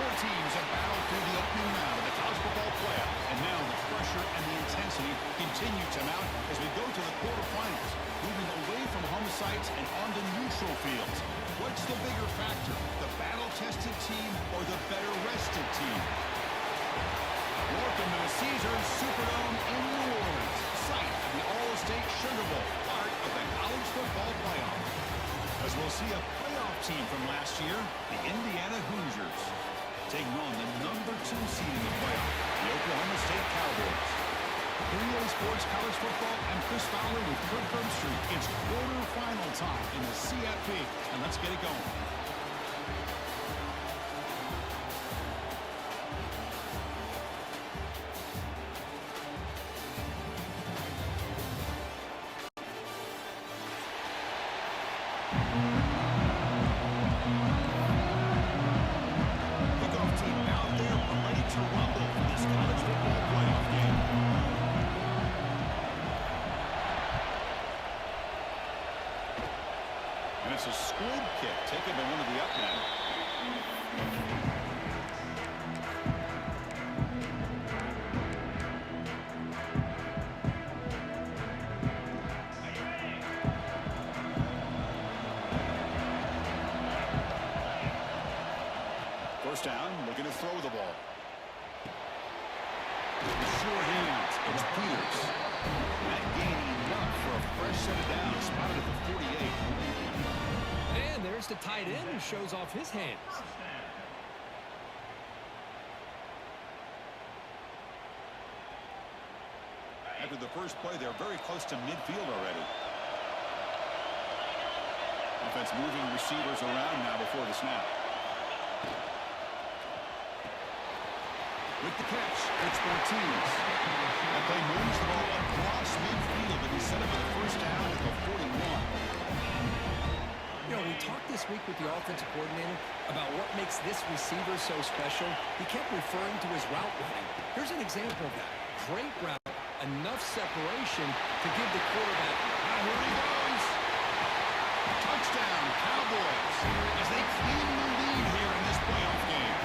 Four teams have battled through the opening round of the college football playoff, and now the pressure and the intensity continue to mount as we go to the quarterfinals, moving away from home sites and onto neutral fields. What's the bigger factor, the battle-tested team or the better-rested team? Welcome to the Caesars Superdome in New Orleans, site of the All-State Sugar Bowl, part of the college football playoff. As we'll see a playoff team from last year, the Indiana Hoosiers, taking on the number 2 seed in the playoff, the Oklahoma State Cowboys. BigJay Sports College Football, I'm Chris Fowler with Kurt Herbstreit. It's quarterfinal time in the CFP, and let's get it going. And it's a squib kick taken by one of the up men. First down, looking to throw the ball. Short hands, it's Peters. Not gaining enough for a fresh set of downs, spotted at the 48. And there's the tight end who shows off his hands. After the first play, they're very close to midfield already. Offense moving receivers around now before the snap. With the catch, it's Martinez. That play moves the ball across midfield, and he's set up for the first down at the 41. You know, we talked this week with the offensive coordinator about what makes this receiver so special. He kept referring to his route running. Here's an example of that. Great route, enough separation to give the quarterback. Here he goes. Touchdown, Cowboys, as they claim the lead here in this playoff game.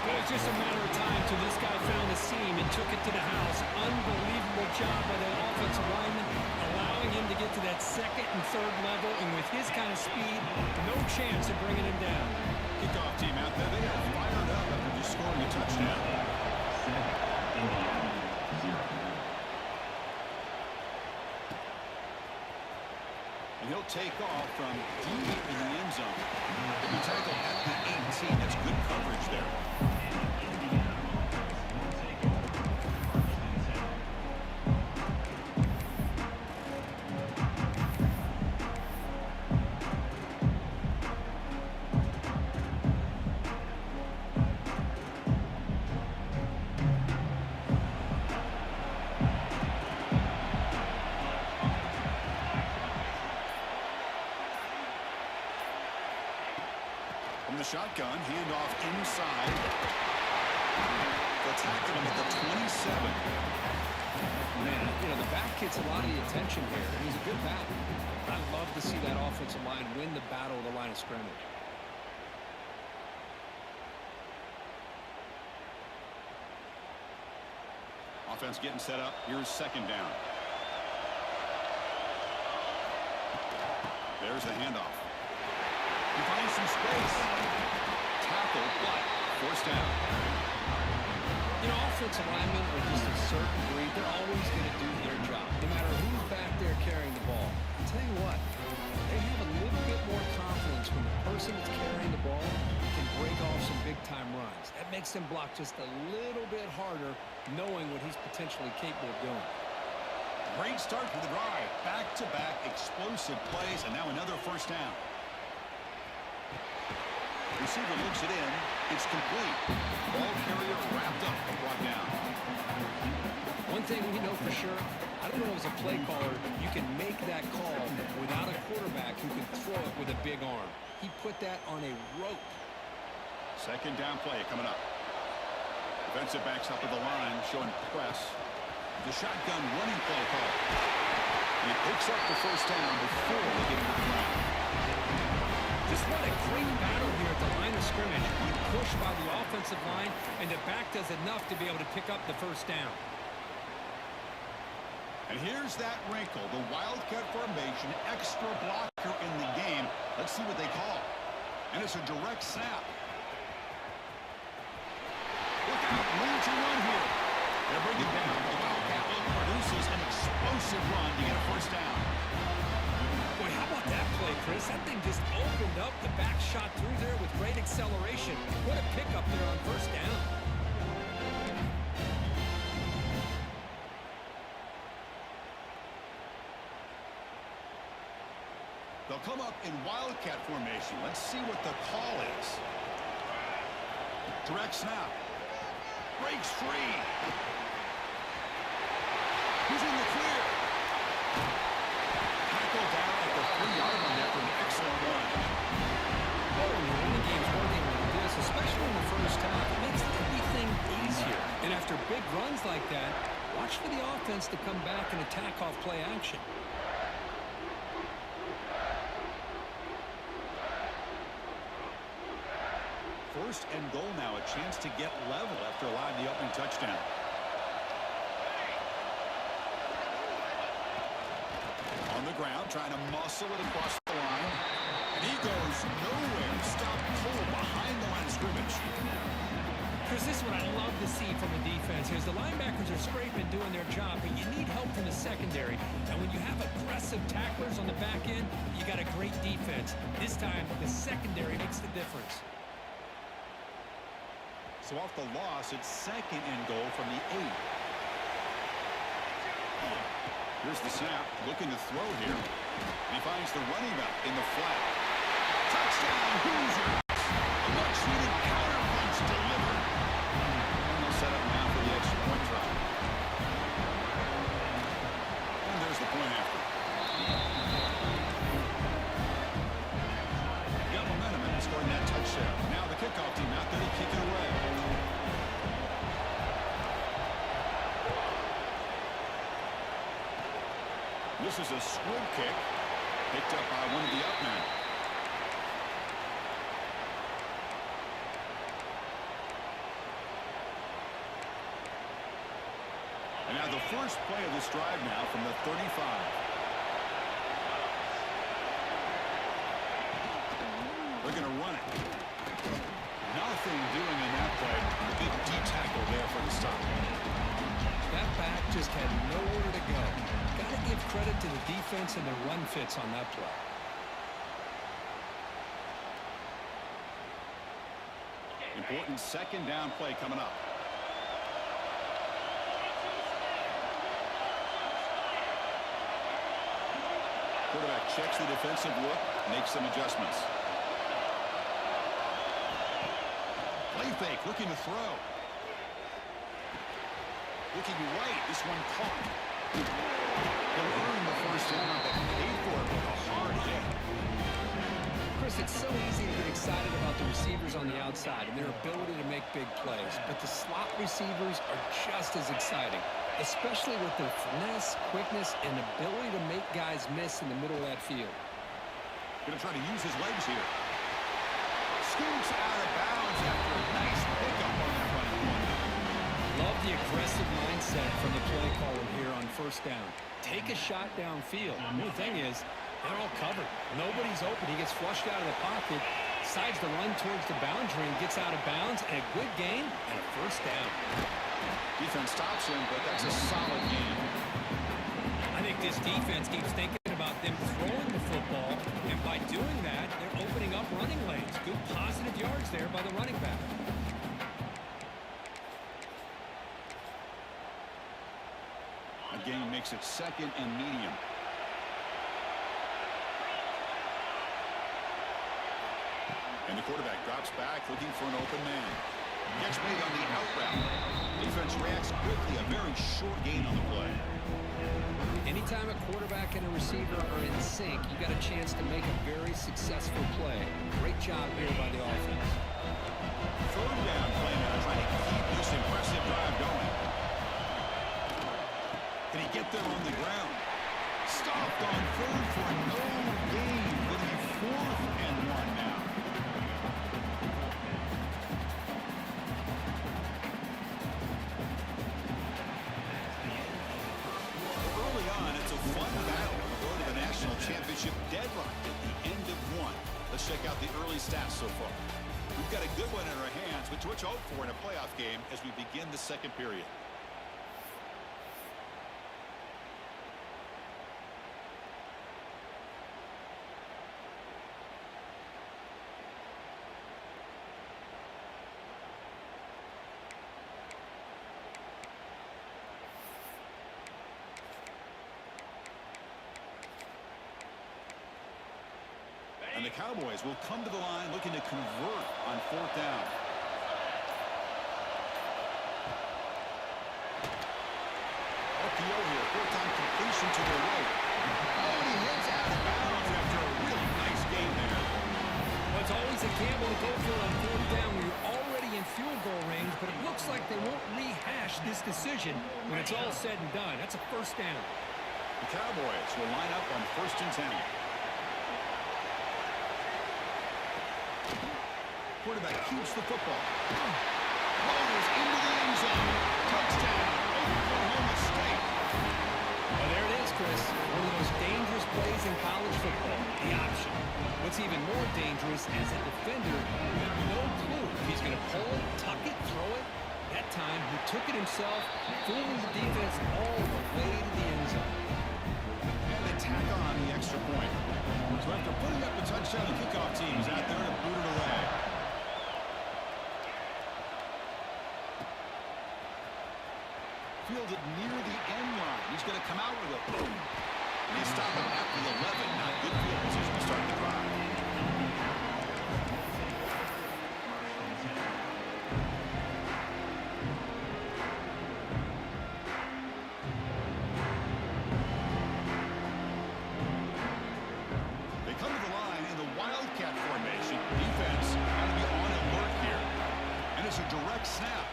It was just a matter of time till this guy found the seam and took it to the house. Unbelievable job by the offensive lineman, allowing him to get to that second and third level, and with his kind of speed, no chance of bringing him down. Kickoff team out there, they are fired up after just scoring a touchdown. And he'll take off from deep in the end zone. He'll be tackled at the 18. That's good coverage there. From the shotgun, handoff inside. They'll tackle him at the 27. Man, you know, the back gets a lot of the attention here, and he's a good back. I love to see that offensive line win the battle of the line of scrimmage. Offense getting set up. Here's second down. There's the handoff. He finds some space. Tackle, but forced down. You know, offensive linemen are just a certain breed. They're always going to do their job, no matter who's back there carrying the ball. I'll tell you what, they have a little bit more confidence when the person that's carrying the ball can break off some big-time runs. That makes them block just a little bit harder, knowing what he's potentially capable of doing. Great start to the drive. Back-to-back explosive plays, and now another first down. Receiver looks it in. It's complete. Ball carrier wrapped up and brought down. One thing we know for sure, I don't know as a play caller, you can make that call without a quarterback who can throw it with a big arm. He put that on a rope. Second down play coming up. Defensive backs up at the line, showing press. The shotgun running play call. And he picks up the first down before they get into the ground. Just What a great battle here at the line of scrimmage. Good push by the offensive line, and the back does enough to be able to pick up the first down. And here's that wrinkle, the Wildcat formation, extra blocker in the game. Let's see what they call. And it's a direct snap. Look out, room to run here. They'll bring it down. The Wildcat produces an explosive run to get a first down. Boy, how about that play, Chris? That thing just opened up. The back shot through there with great acceleration. What a pickup there on first down. They'll come up in Wildcat formation. Let's see what the call is. Direct snap. Breaks free. He's in the clear. Tackle down at the 3-yard line after an excellent run. Oh, when the running game's working like this, especially in the first half, it makes everything easier. And after big runs like that, watch for the offense to come back and attack off play action. First and goal now, a chance to get level after allowing the opening touchdown. On the ground, trying to muscle it across the line. And he goes nowhere. Stopped cold behind the line of scrimmage. Chris, this is what I love to see from the defense. Here's the linebackers are scraping, doing their job, but you need help from the secondary. And when you have aggressive tacklers on the back end, you got a great defense. This time, the secondary makes the difference. So off the loss, it's second and goal from the 8. Here's the snap, looking to throw here. And he finds the running back in the flat. Touchdown, Hoosiers! A much-needed counter punch delivered. And they'll set up now for the extra point try. And there's the point after. Got momentum and scoring that touchdown. Now the kickoff team out there to kick it away. This is a squib kick, picked up by one of the up men. And now the first play of this drive now from the 35. They're going to run it. Nothing doing in that play. The big D tackle there for the stop. That back just had nowhere to go. Got to give credit to the defense and the run fits on that play. Important second down play coming up. Quarterback checks the defensive look, makes some adjustments. Play fake, looking to throw. Looking right, this one caught. He'll earn the first down, but paid for it with a hard hit. Chris, it's so easy to get excited about the receivers on the outside and their ability to make big plays, but the slot receivers are just as exciting, especially with their finesse, quickness, and ability to make guys miss in the middle of that field. Going to try to use his legs here. Scoots out of bounds after a nice pickup on that running one. Love the aggressive mindset from the play caller here on first down. Take a shot downfield. The thing is, they're all covered. Nobody's open. He gets flushed out of the pocket, decides to run towards the boundary and gets out of bounds, and a good gain and a first down. Defense stops him, but that's a solid game. I think this defense keeps thinking about them throwing the football, and by doing that, they're opening up running lanes. Good positive yards there by the running back. A gain makes it second and medium. And the quarterback drops back, looking for an open man. Gets made on the out route. Defense reacts quickly, a very short gain on the play. Anytime a quarterback and a receiver are in sync, you got a chance to make a very successful play. Great job here by the offense. Third down play now, trying to keep this impressive drive going. Can he get them on the ground? Stopped on third for no gain. Will be 4th and 1 now. check out the early stats so far. We've got a good one in our hands, which to hope for in a playoff game as we begin the second period. And the Cowboys will come to the line looking to convert on fourth down. RPO here, fourth-time completion to the right. Oh, and he hits out of bounds after a really nice game there. Well, it's always a gamble to go for it on fourth down when you're already in field goal range, but it looks like they won't rehash this decision when it's all said and done. That's a first down. The Cowboys will line up on 1st and 10. Quarterback keeps the football. Ball is into the end zone. Touchdown. Oklahoma State. Well, there it is, Chris. One of the most dangerous plays in college football. The option. What's even more dangerous as a defender, you have no clue if he's going to pull it, tuck it, throw it. That time, he took it himself, fooling the defense all the way to the end zone. And they tack on the extra point. So after putting up a touchdown, the kickoff team is out there to boot it away. Fielded near the end line. He's going to come out with a boom. And he's stopping at the 11. Not good field position to start the drive. They come to the line in the Wildcat formation. Defense got to be on alert here. And it's a direct snap.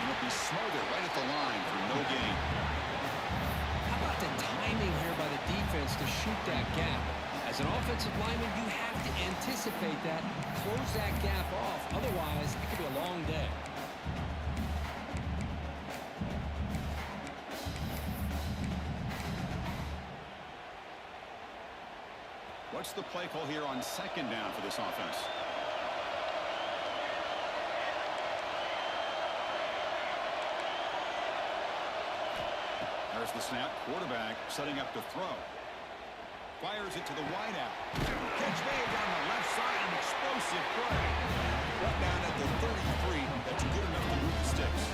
He'll be smothered right at the line for no gain. How about the timing here by the defense to shoot that gap? As an offensive lineman, you have to anticipate that, close that gap off. Otherwise, it could be a long day. What's the play call here on 2nd down for this offense? There's the snap. Quarterback setting up to throw. Fires it to the wideout. Catch made down the left side. An explosive play. Right down at the 33. That's good enough to move the sticks.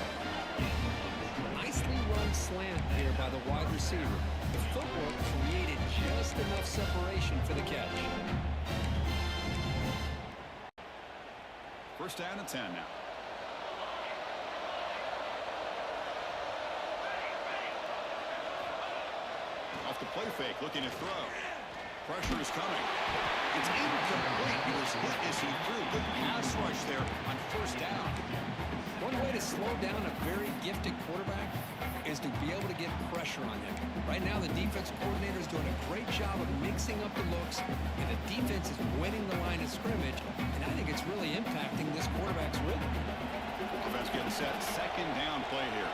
Nicely run slant here by the wide receiver. The footwork created just enough separation for the catch. 1st down and 10 now. Off the play fake, looking to throw. Pressure is coming. It's incomplete. He was hit as he threw. Good pass rush there on 1st down. One way to slow down a very gifted quarterback is to be able to get pressure on him. Right now, the defense coordinator is doing a great job of mixing up the looks, and the defense is winning the line of scrimmage, and I think it's really impacting this quarterback's rhythm. Offense getting set. 2nd down play here.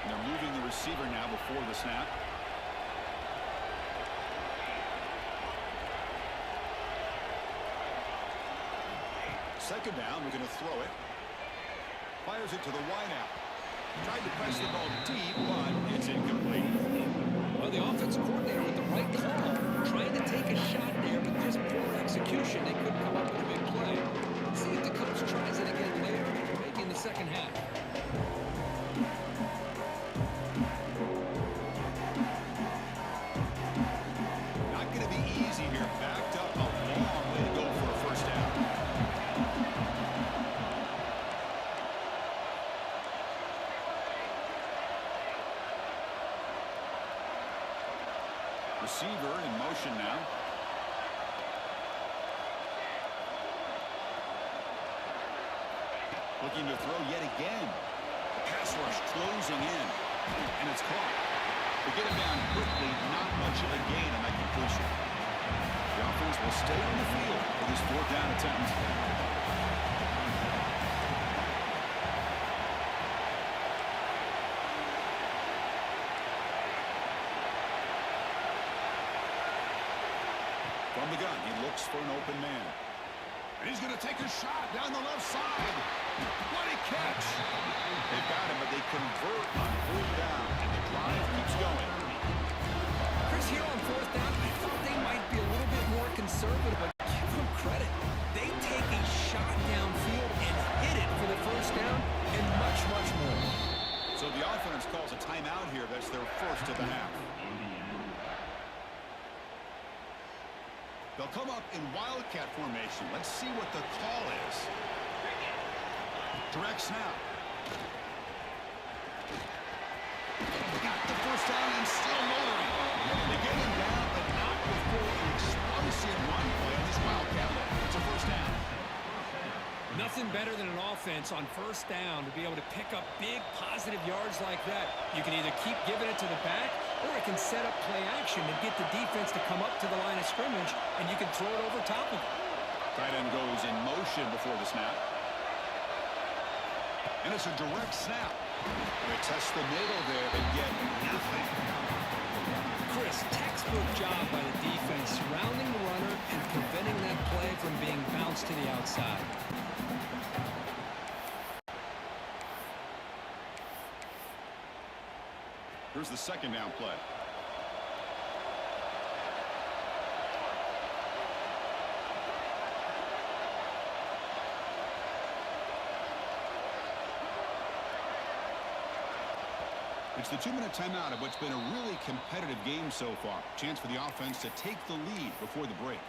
And they're moving the receiver now before the snap. Second down, we're going to throw it. Fires it to the wideout. Tried to press the ball deep, but it's incomplete. Well, the offense coordinator with the right call, trying to take a shot there, but just poor execution. They couldn't come up with a big play. Let's see if the coach tries it again later, maybe in the second half. Not going to be easy here. Backed up a long way to go for a 1st down. Receiver in motion now. Looking to throw yet again. The pass rush closing in. And it's caught. They get him down quickly. Not much of a gain on that completion. The offense will stay on the field for this 4th down attempt. From the gun, he looks for an open man. And he's going to take a shot down the left side. What a catch. They've got him, but they convert on fourth down, and the drive keeps going. Chris, here on fourth down, I thought they might be a little bit more conservative, but give them credit. They take a shot downfield and hit it for the first down and much, much more. So the offense calls a timeout here. That's their first of the half. They'll come up in wildcat formation. Let's see what the call is. Direct snap. Got the first down and still lowering. They get him down, but not before an explosive run play on this wildcat look. It's a first down. Nothing better than an offense on first down to be able to pick up big positive yards like that. You can either keep giving it to the back, or it can set up play action and get the defense to come up to the line of scrimmage, and you can throw it over top of it. Tight end goes in motion before the snap. And it's a direct snap. They test the middle there, but get nothing. Chris, textbook job by the defense surrounding the runner and preventing that play from being bounced to the outside. Here's the second down play. It's the 2-minute timeout of what's been a really competitive game so far. Chance for the offense to take the lead before the break.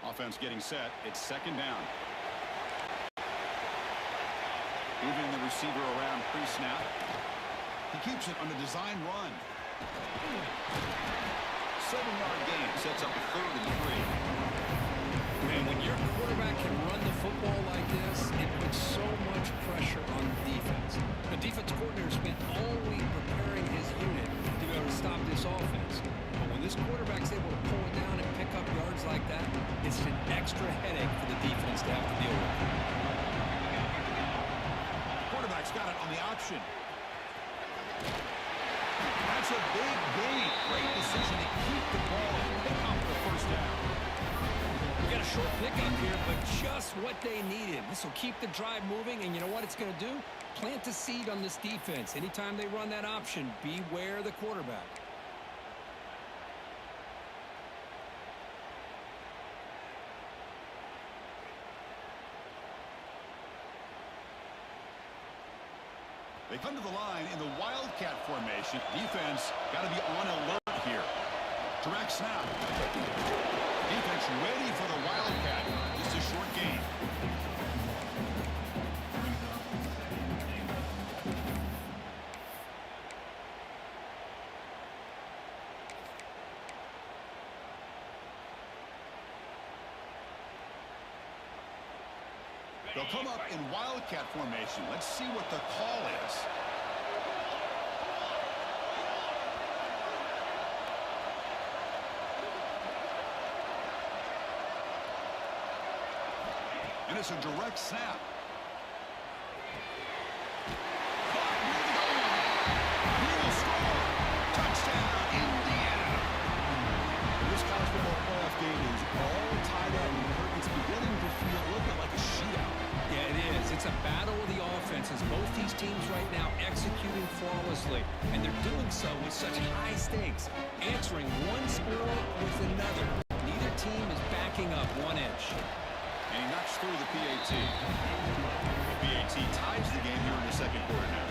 Offense getting set. It's second down. Moving the receiver around pre-snap. He keeps it on a design run. 7-yard gain sets up a 3rd and 3. And when your quarterback can run the football like this, it puts so much pressure on the defense. The defense coordinator spent all week preparing his unit to be able to stop this offense. But when this quarterback's able to pull it down and pick up yards like that, it's an extra headache for the defense to have to deal with. Quarterback's got it on the option. That's a big gain. Great decision to keep the ball and pick up the first down. We got a short pickup here, but just what they needed. This will keep the drive moving, and you know what it's going to do? Plant a seed on this defense. Anytime they run that option, beware the quarterback. They come to the line in the wildcat formation. Defense got to be on alert here. Direct snap. Defense ready for the wildcat. Just a short gain. They'll come up in wildcat formation. Let's see what the call is. And it's a direct snap. Caught near the goal line. He will score. Touchdown, Indiana. This college football playoff game is all tied up, and it's beginning to feel a little bit like a shootout. Yeah, it is. It's a battle of the offenses. Both these teams right now executing flawlessly, and they're doing so with such high stakes, answering one score with another. Neither team is backing up 1 inch. And he knocks through the PAT. The PAT ties the game here in the second quarter now.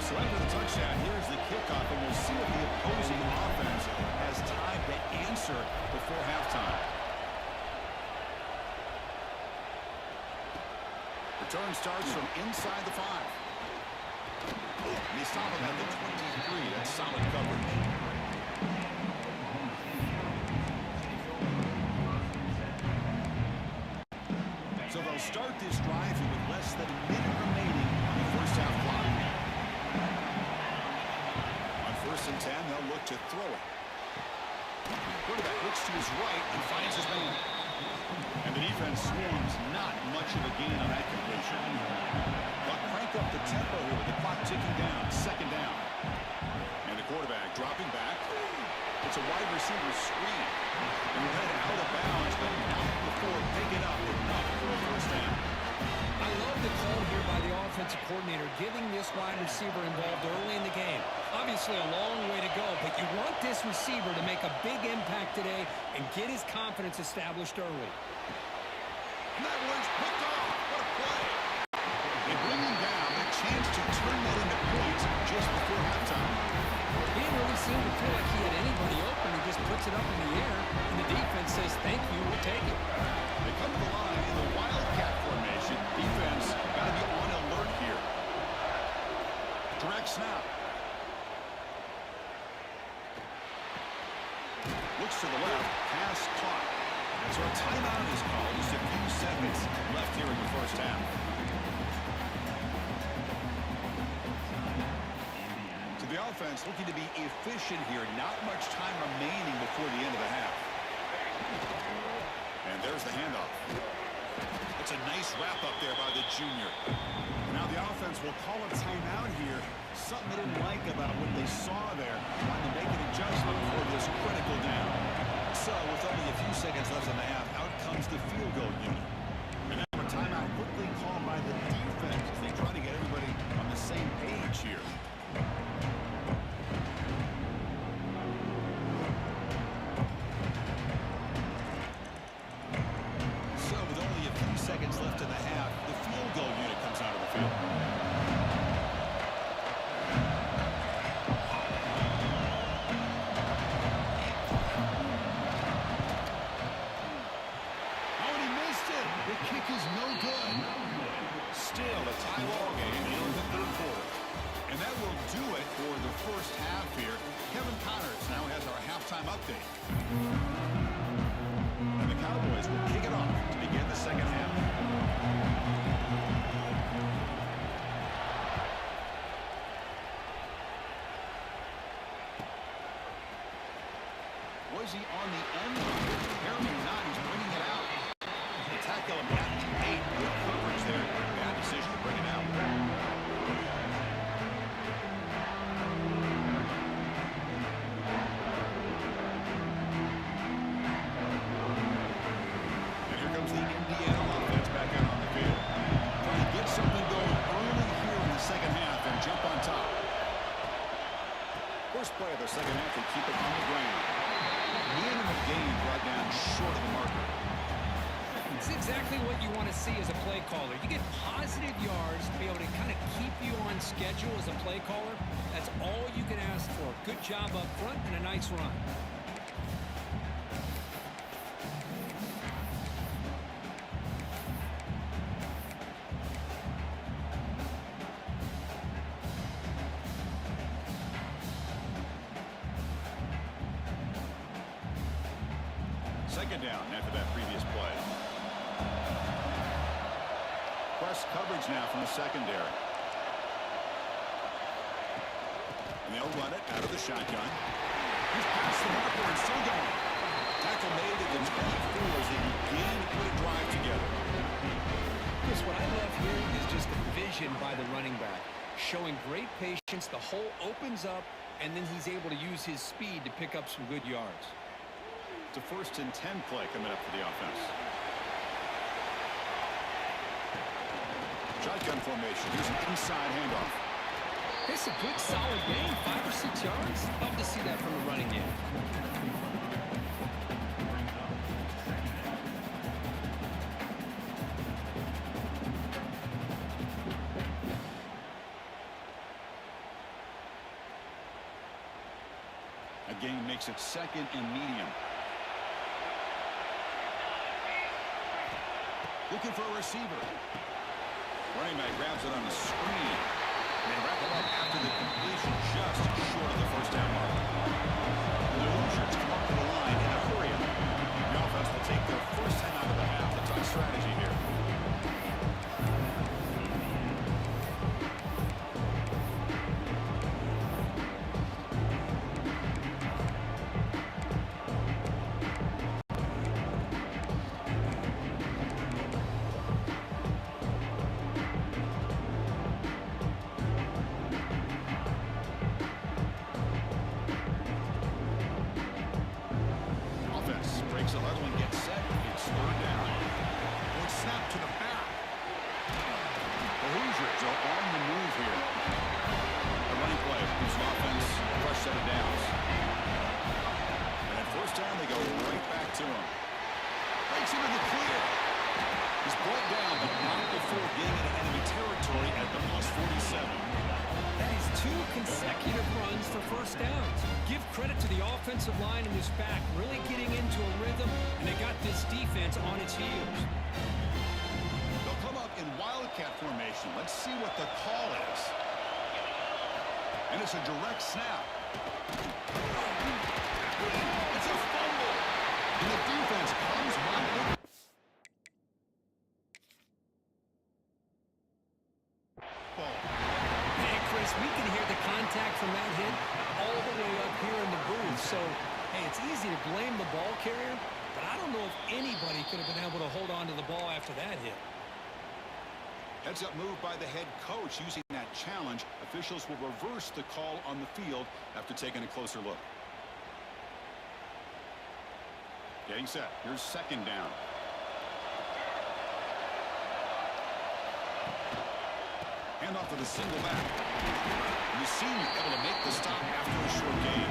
So after the touchdown, here's the kickoff, and we'll see if the opposing offense has time to answer before halftime. Return starts from inside the 5. And they stop him at the 23. That's solid coverage. So they'll start this drive with less than a minute remaining on the first half clock. First and 10, they'll look to throw it. Quarterback looks to his right and finds his man. And the defense swarms, not much of a gain on that completion. But crank up the tempo here with the clock ticking down. Second down. And the quarterback dropping back. It's a wide receiver screen. And we're headed out of bounds, but not before picking up enough for a first down. I love the call here by the offensive coordinator, getting this wide receiver involved early in the game. Obviously a long way to go, but you want this receiver to make a big impact today and get his confidence established early. And that one's hooked off. What a play. They bring him down, a chance to turn that into points just before halftime. He didn't really seem to feel like he had anybody open. He just puts it up in the air, and the defense says, thank you, we'll take it. They come to the line in the Wildcat formation. Defense got to be on alert here. Direct snap. Looks to the left. Pass caught. And so a timeout is called. Just a few seconds left here in the first half. So the offense looking to be efficient here. Not much time remaining before the end of the half. And there's the handoff. It's a nice wrap up there by the junior. Now the offense will call a timeout here. Something they didn't like about what they saw there. Trying to make an adjustment for this critical down. So with only a few seconds left in the half, out comes the field goal unit. And now a timeout quickly called by the defense as they try to get everybody on the same page here. Seconds left in the half. The field goal unit comes out of the field. Oh, and he missed it. The kick is no good. Still a tie ball game in the third quarter. And that will do it for the first half here. Kevin Connors now has our halftime update. And the Cowboys will kick it off to begin the second half. Was he on the end line? Apparently not. He's bringing it out. The tackle him at the 8. Good coverage there. Bad decision to bring it out. And here comes the Indiana offense back out on the field. Trying to get something going early here in the second half and jump on top. First play of the second half, they keep it on the ground. Minimum gain brought down short of the marker. It's exactly what you want to see as a play caller. You get positive yards to be able to kind of keep you on schedule as a play caller. That's all you can ask for. Good job up front and a nice run. Second down after that previous play. Press coverage now from the secondary. And they'll run it out of the shotgun. He's past the marker and still going. Tackle made at the 24 as they begin to put a drive together. Chris, what I love here is just the vision by the running back. Showing great patience. The hole opens up, and then he's able to use his speed to pick up some good yards. It's a 1st and 10 play coming up for the offense. Shotgun formation. Here's an inside handoff. It's a good solid gain, 5 or 6 yards. Love to see that from a running game. A gain makes it 2nd and medium. Looking for a receiver. Running back grabs it on the screen. And they wrap it up after the completion just short of the first down mark. The Hoosiers come up to the line in a hurry. The offense will take their first time out of the half. That's our strategy here. forward getting into enemy territory at the +47. That is 2 consecutive runs for first downs. Give credit to the offensive line in this back, really getting into a rhythm, and they got this defense on its heels. They'll come up in wildcat formation. Let's see what the call is. And it's a direct snap. It's a fumble. And the defense comes right in. Hey, Chris, we can hear the contact from that hit all the way up here in the booth. So, hey, it's easy to blame the ball carrier, but I don't know if anybody could have been able to hold on to the ball after that hit. Heads-up move by the head coach using that challenge. Officials will reverse the call on the field after taking a closer look. Getting set. Here's second down. Hand off to the single back. You seem able to make the stop after a short gain.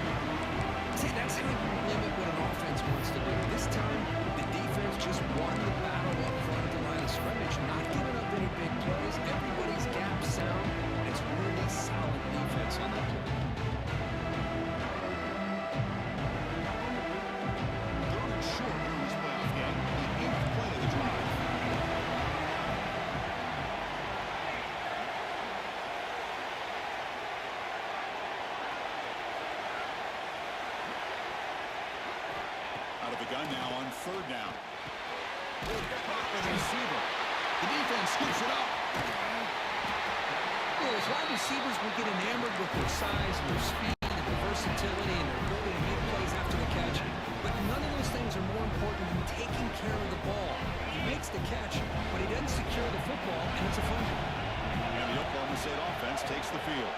See, that's how you limit what an offense wants to do. This time, the defense just won the battle up front of the line of scrimmage, not giving up any big plays. Everybody's gap sound. It's really solid defense on that play. Third and short in this playoff game. The 8th play of the drive. Out of the gun now on third down. Caught by the receiver. The defense scoops it up. Well, as wide receivers will get enamored with their size and their speed and their versatility and their ability to make plays after the catch. But none of those things are more important than taking care of the ball. He makes the catch, but he doesn't secure the football, and it's a fumble. And the Oklahoma State offense takes the field.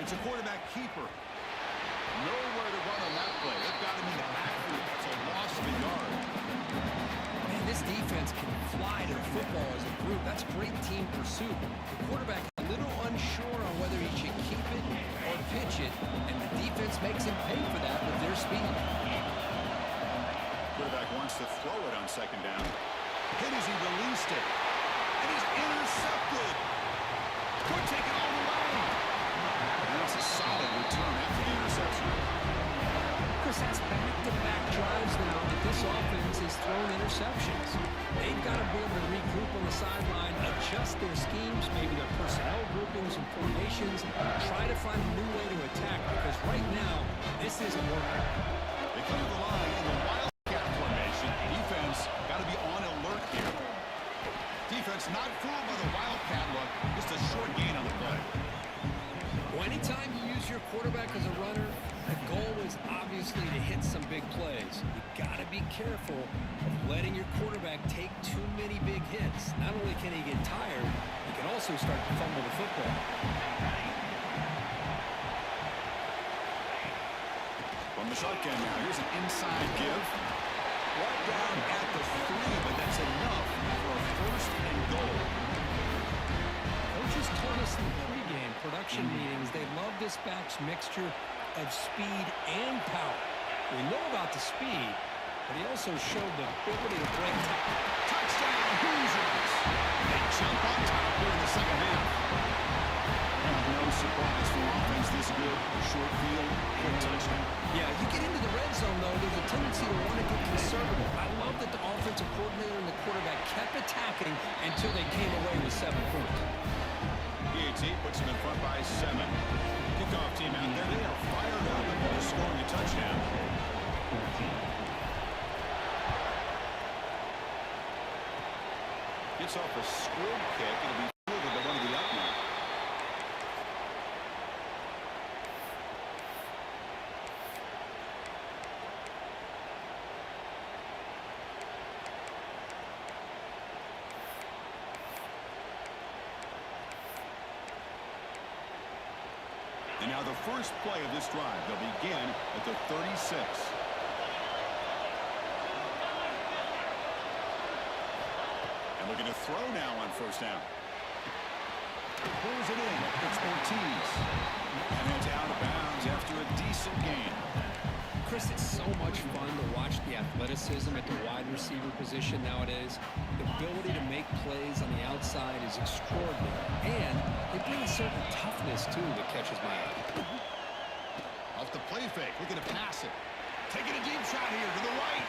It's a quarterback keeper. Nowhere to run on that play. They've got him in the backfield. It's a loss of a yard. Man, this defense can fly to the football as a group. That's great team pursuit. The quarterback a little unsure on whether he should keep it or pitch it, and the defense makes him pay for that with their speed. Quarterback wants to throw it on second down. Hit as he released it. And he's intercepted. Could take it all the way. And that's a solid return after the interception. Chris, that's back-to-back drives now that this offense has thrown interceptions. They've got to be able to regroup on the sideline, adjust their schemes, maybe their personnel groupings and formations, try to find a new way to attack, because right now, this isn't working. They come to the line in the wildcat formation. Defense got to be on alert here. Defense not fooled by the wildcat look. Just a short gain on the play. Well, anytime you use your quarterback as a runner, the goal is obviously to hit some big plays. You got to be careful of letting your quarterback take too many big hits. Not only can he get tired, he can also start to fumble the football. From the shotgun now, here's an inside give. Right down at the 3, but that's enough for a first and goal. Coaches told us in the pregame production meetings they love this back's mixture of speed and power. We know about the speed, but he also showed the ability to break Touchdown, Hoosiers! They jump on top here in the second half. And no surprise for offense this good. Short field, quick touchdown. Yeah, you get into the red zone, though, there's a tendency to want to get conservative. I love that the offensive coordinator and the quarterback kept attacking until they came away with 7 points. BigJaycee8 puts them in front by 7. Kickoff team out there. They are fired up and they're scoring a touchdown. Gets off a squib kick. It'll be fielded by one of the up men. And now the first play of this drive. They'll begin at the 36. And looking to throw now on first down. Pulls it in. It's Ortiz. And it's out of bounds after a decent gain. Chris, it's so much fun to watch the athleticism athleticism at the wide receiver position nowadays. The ability to make plays on the outside is extraordinary. And they bring a certain toughness, too, that catches my eye. Off the play fake, looking to pass it. Taking a deep shot here to the right.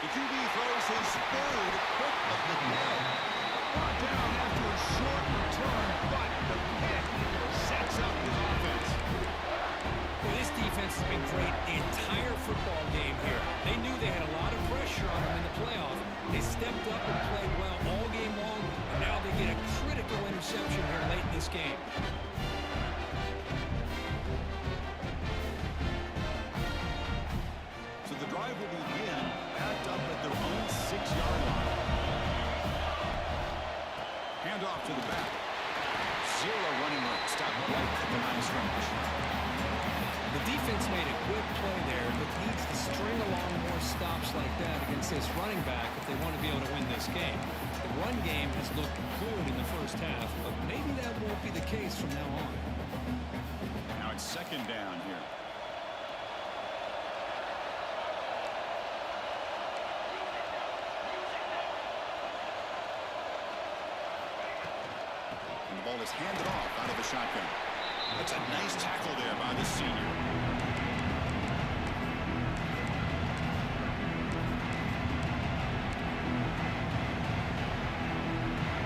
The QB throws his third quick of the day. Brought down after a short return, but the pick sets up his offense. Well, this defense has been great the entire football game here. They knew they had a lot of pressure on them in the playoff. They stepped up and played well all game long, and now they get a critical interception here late in this game. So the drive will begin backed up at their own 6-yard line. Hand off to the back. Zero running room. Stop right at the line of scrimmage. The defense made a good play there, but needs to string along more stops like that against this running back if they want to be able to win this game. The run game has looked good in the first half, but maybe that won't be the case from now on. Now it's second down here. And the ball is handed off out of the shotgun. That's a nice tackle there by the senior.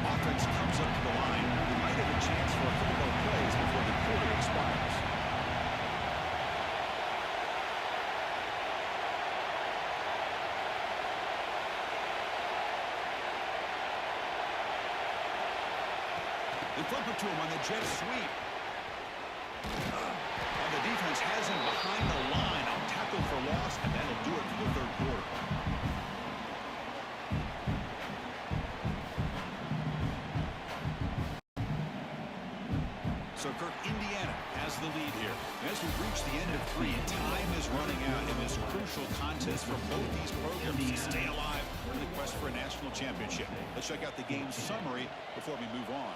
Offense comes up to the line. We might have a chance for a couple more plays before the quarter expires. They flip it to him on the jet sweep. And the defense has him behind the line on tackle for loss, and that'll do it for the third quarter. So, Kirk, Indiana has the lead here. As we've reached the end of 3, time is running out in this crucial contest for both these programs to stay alive in the quest for a national championship. Let's check out the game summary before we move on.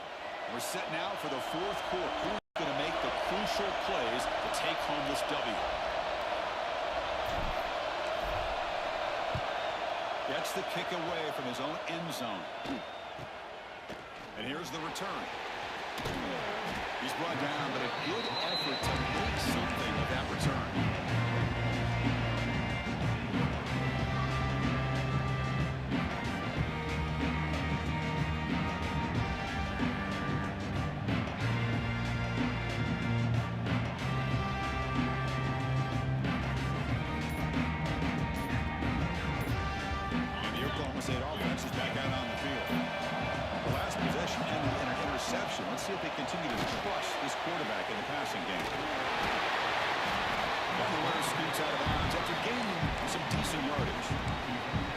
We're set now for the fourth quarter. Who's going to make the crucial plays to take home this W? Gets the kick away from his own end zone. And here's the return. He's brought down, but a good effort to make something of that return. Let's see if they continue to crush this quarterback in the passing game. Everywhere scoots out of bounds after gaining some decent yardage.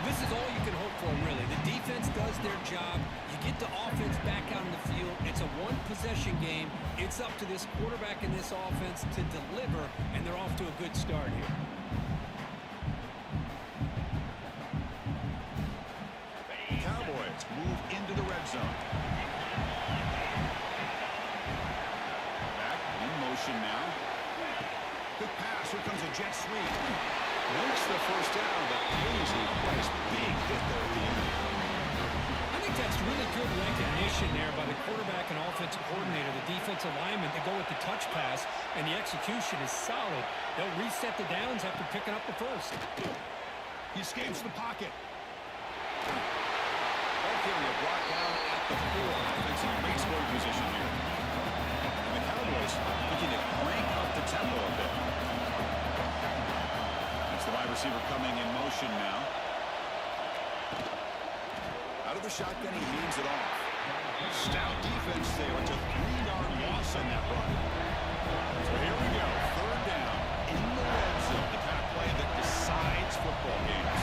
This is all you can hope for, really. The defense does their job. You get the offense back out in the field. It's a one-possession game. It's up to this quarterback and this offense to deliver, and they're off to a good start here. Cowboys move into the red zone. Now. Quick pass. Here comes a jet sweep. Makes the first down, but easy. Nice big hit there at the end. I think that's really good recognition there by the quarterback and offensive coordinator. The defensive lineman to go with the touch pass, and the execution is solid. They'll reset the downs after picking up the first. He escapes the pocket. Okay, they're brought down at the 4. That's a great scoring position here. The Cowboys looking to crank up the tempo a bit. That's the wide receiver coming in motion now. Out of the shotgun, he leads it off. Stout defense there. It's a 3-yard loss on that run. So here we go. Third down in the red zone. The kind of play that decides football games.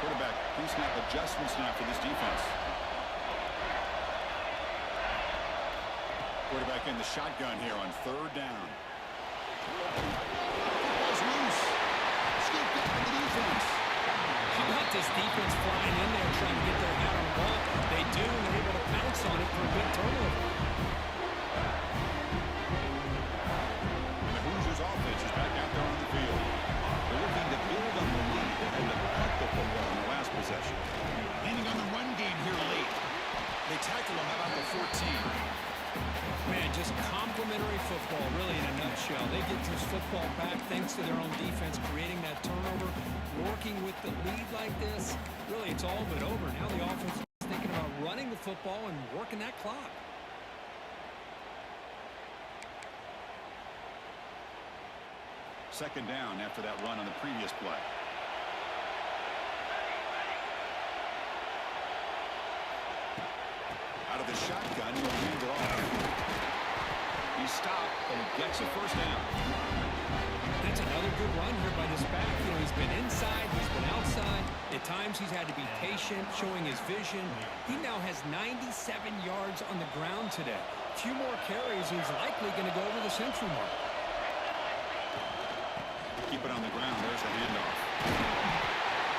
Quarterback, pre-snap adjustments now for this defense. Quarterback in the shotgun here on third down. Ball's loose. Scooped up by the defense. How about this defense flying in there trying to get their hat on the ball? They do, and they're able to pounce on it for a big turnover. And the Hoosiers offense is back ball back thanks to their own defense, creating that turnover, working with the lead like this. Really, it's all but over. Now the offense is thinking about running the football and working that clock. Second down after that run on the previous play. Out of the shotgun, he'll hand it off. He stopped and gets a first down. That's another good run here by this back. You know, he's been inside, he's been outside. At times, he's had to be patient, showing his vision. He now has 97 yards on the ground today. A few more carries, he's likely going to go over the century mark. Keep it on the ground. There's the handoff.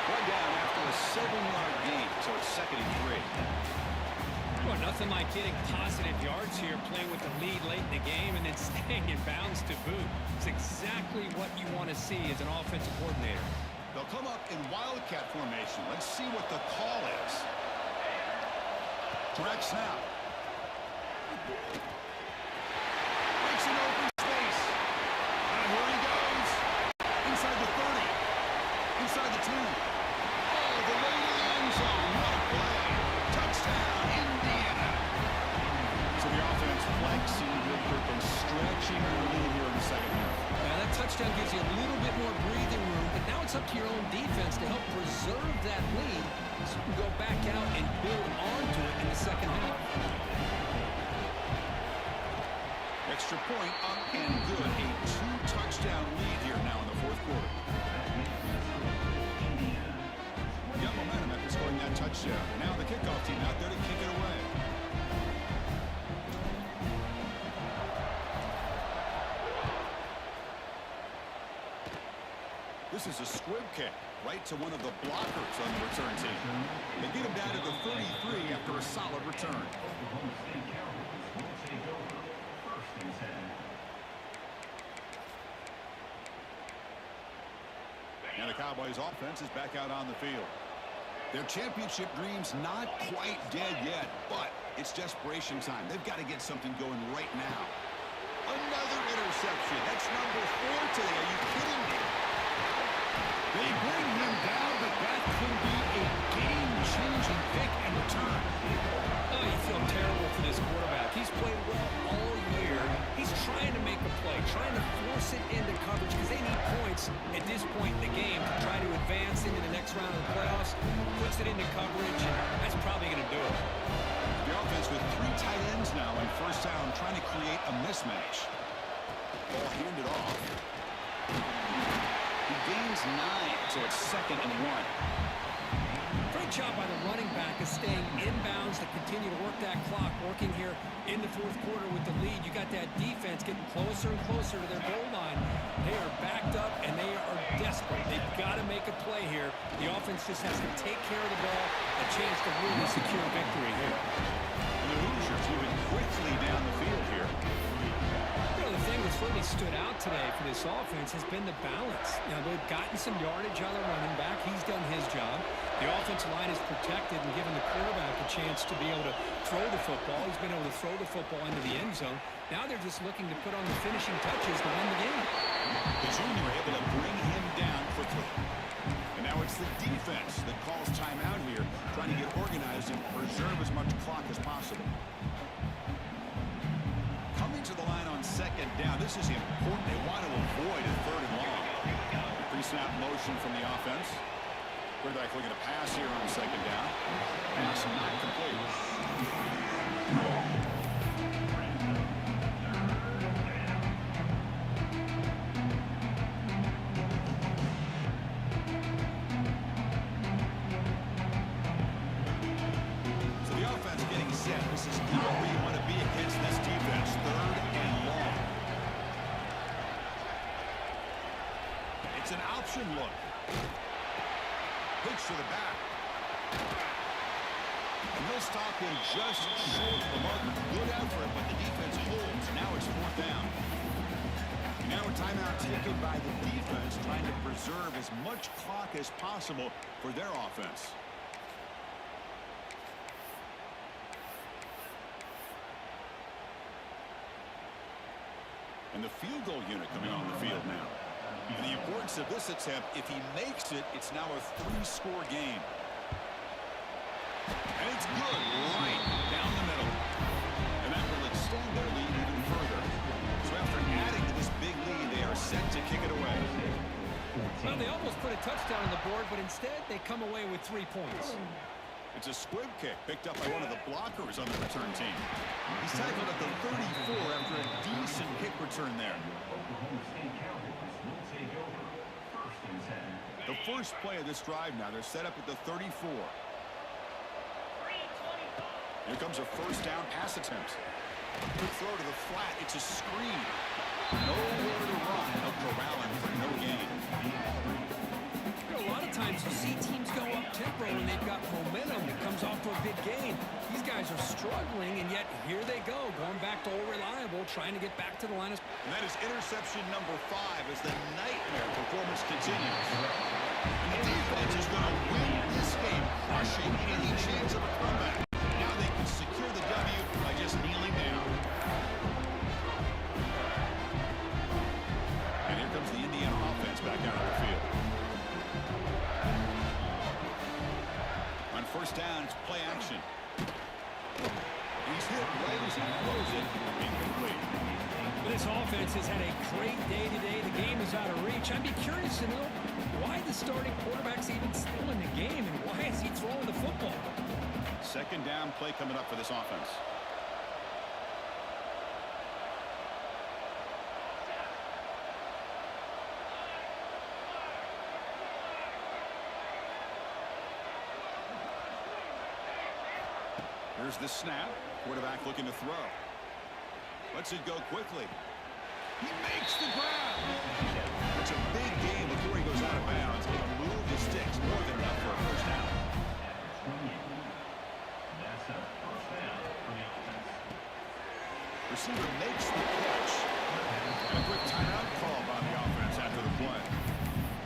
One down after a 7-yard gain, so it's 2nd and 3. Well, nothing like getting positive yards here, playing with the lead late in the game, and then staying in bounds to boot. It's exactly what you want to see as an offensive coordinator. They'll come up in wildcat formation. Let's see what the call is. Direct snap. Breaks an open space. And here he goes. Inside the 30. Inside the 2. Oh, the way to the end zone. What a play. Touchdown, Indiana. So the offense flexing Woodford and stretching their lead here in the second half. That touchdown gives you a little bit more breathing room, but now it's up to your own defense to help preserve that lead so you can go back out and build onto it in the second half. Extra point up and good. A 2-touchdown lead here now in the fourth quarter. Got momentum after scoring that touchdown. Now the kickoff team out there to kick it away. This is a squib kick right to one of the blockers on the return team. They get him down to the 33 after a solid return. Now the Cowboys offense is back out on the field. Their championship dreams not quite dead yet, but it's desperation time. They've got to get something going right now. Another interception. That's number 4 today. Are you kidding me? They bring him down, but that could be a game-changing pick and return. Oh, you feel terrible for this quarterback. He's played well all year. He's trying to make a play, trying to force it into coverage because they need points at this point in the game to try to advance into the next round of the playoffs. Puts it into coverage, and that's probably going to do it. The offense with 3 tight ends now on first down, trying to create a mismatch. Ball handed off. He gains 9, so it's 2nd and 1. Great job by the running back of staying inbounds to continue to work that clock, working here in the fourth quarter with the lead. You got that defense getting closer and closer to their goal line. They are backed up, and they are desperate. They've got to make a play here. The offense just has to take care of the ball, a chance to really secure victory here. And the Hoosiers moving quickly down the field here. The thing that's really stood out today for this offense has been the balance. You know, they've gotten some yardage on the running back. He's done his job. The offensive line is protected and given the quarterback a chance to be able to throw the football. He's been able to throw the football into the end zone. Now they're just looking to put on the finishing touches to win the game. The junior able to bring him down quickly. And now it's the defense that calls timeout here, trying to get organized and preserve as much clock as possible. Coming to the line on 2nd down. This is important. They want to avoid a 3rd and long. Pre-snap motion from the offense. Quarterback looking to pass here on 2nd down. Pass not complete. So the offense getting set. This is not where you want to be against this defense. 3rd and long. It's an option look. Pitch to the back. And he'll stop him just short of the marker. Good effort, but the defense holds. Now it's 4th down. Now a timeout taken by the defense, trying to preserve as much clock as possible for their offense. And the field goal unit coming on the field now. And the importance of this attempt, if he makes it, it's now a 3-score game. And it's good, right down the middle. And that will extend their lead even further. So after adding to this big lead, they are set to kick it away. Well, they almost put a touchdown on the board, but instead they come away with 3 points. It's a squib kick picked up by one of the blockers on the return team. He's tackled at the 34 after a decent kick return there. The first play of this drive now, they're set up at the 34. Here comes a first down pass attempt. Good throw to the flat. It's a screen. Nowhere to run. They'll corral him for no gain. A lot of times you see teams go up tempo when they've got momentum that comes off to a big gain. These guys are struggling, and yet here they go, going back to old reliable, trying to get back to the line of... And that is interception number 5 as the nightmare performance continues. And the defense is going to win this game, crushing any chance of a comeback. Now they can secure the W by just kneeling down. And here comes the Indiana offense back out on the field. On first down, it's play action. He's hit right as he throws it. Incomplete. This offense has had a great day today. The game is out of reach. I'd be curious to know why the starting quarterback's even still in the game, and why is he throwing the football? Second down play coming up for this offense. Here's the snap. Quarterback looking to throw. Lets it go quickly. He makes the grab. It's a big game before he goes out of bounds. It'll move the sticks more than enough for a first down. That's a first down for the offense. Receiver makes the catch. And a quick timeout call by the offense after the play.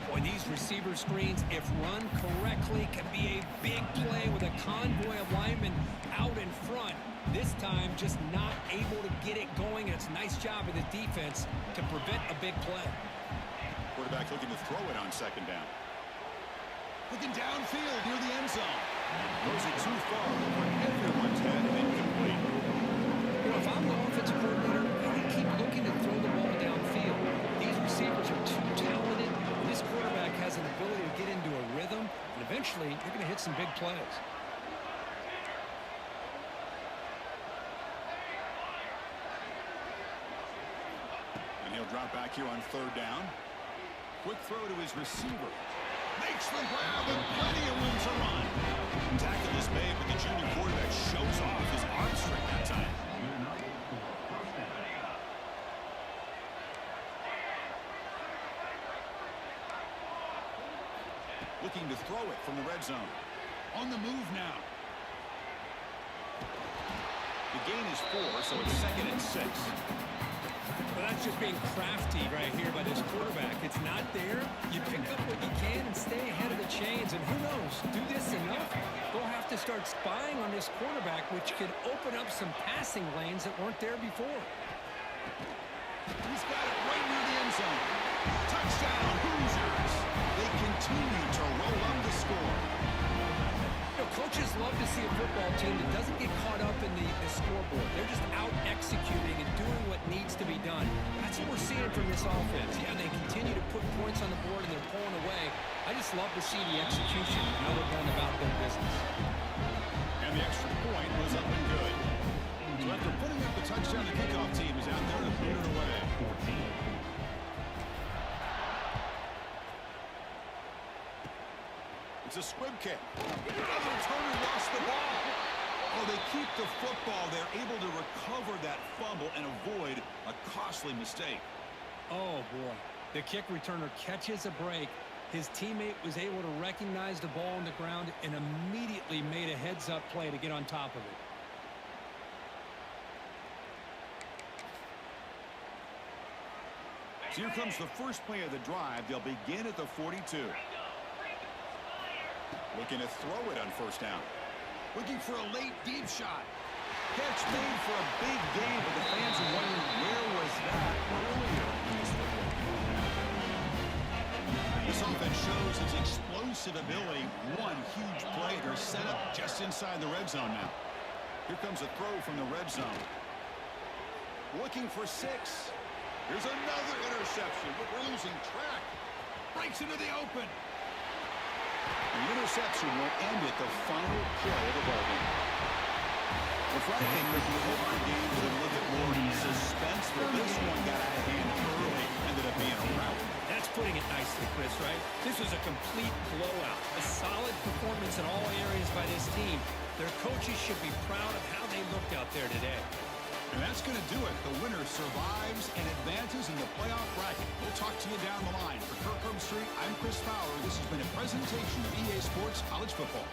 Boy, these receiver screens, if run correctly, can be a big play with a convoy of linemen out in front. This time, just not able to get it going. And it's a nice job of the defense to prevent a big play. Quarterback looking to throw it on second down. Looking downfield near the end zone. Throws it too far over everyone's head and incomplete. You know, if I'm the offensive coordinator, I would keep looking to throw the ball downfield. These receivers are too talented. This quarterback has an ability to get into a rhythm, and eventually you're going to hit some big plays. And he'll drop back here on third down. Quick throw to his receiver. Makes the grab with plenty of room to run. Tackle is made, but the junior quarterback shows off his arm strength that time. Looking to throw it from the red zone. On the move now. The gain is 4, so it's 2nd and 6. Well, that's just being crafty right here by this quarterback. It's not there. You pick up what you can and stay ahead of the chains. And who knows, do this enough, they'll have to start spying on this quarterback, which could open up some passing lanes that weren't there before. He's got it right near the end zone. Touchdown, Hoosiers. They continue to roll up the score. You know, coaches love to see a football team that doesn't get caught up in the scoreboard. They're just out executing and doing what needs to be done. That's what we're seeing from this offense. Yeah, they continue to put points on the board and they're pulling away. I just love to see the execution and how they're going about their business. And the extra point was up and good. So after putting up the touchdown, the kickoff team is out there to put it away. 14. It's a squib kick. The returner lost the ball. Oh, they keep the football. They're able to recover that fumble and avoid a costly mistake. Oh, boy. The kick returner catches a break. His teammate was able to recognize the ball on the ground and immediately made a heads-up play to get on top of it. So here comes the first play of the drive. They'll begin at the 42. Looking to throw it on first down. Looking for a late deep shot. Catch made for a big game, but the fans are wondering where was that earlier in this football game. This offense shows its explosive ability. One huge play. They're set up just inside the red zone now. Here comes a throw from the red zone. Looking for 6. Here's another interception, but we're losing track. Breaks into the open. The interception will end at the final play of the ball game. Well, Frank, I think the whole game with a little bit more suspense, but this one got out of hand early. Ended up being a rout. That's putting it nicely, Chris, right? This was a complete blowout. A solid performance in all areas by this team. Their coaches should be proud of how they looked out there today. And that's going to do it. The winner survives and advances in the playoff bracket. We'll talk to you down the line. For Kirk Street, I'm Chris Fowler. This has been a presentation of EA Sports College Football.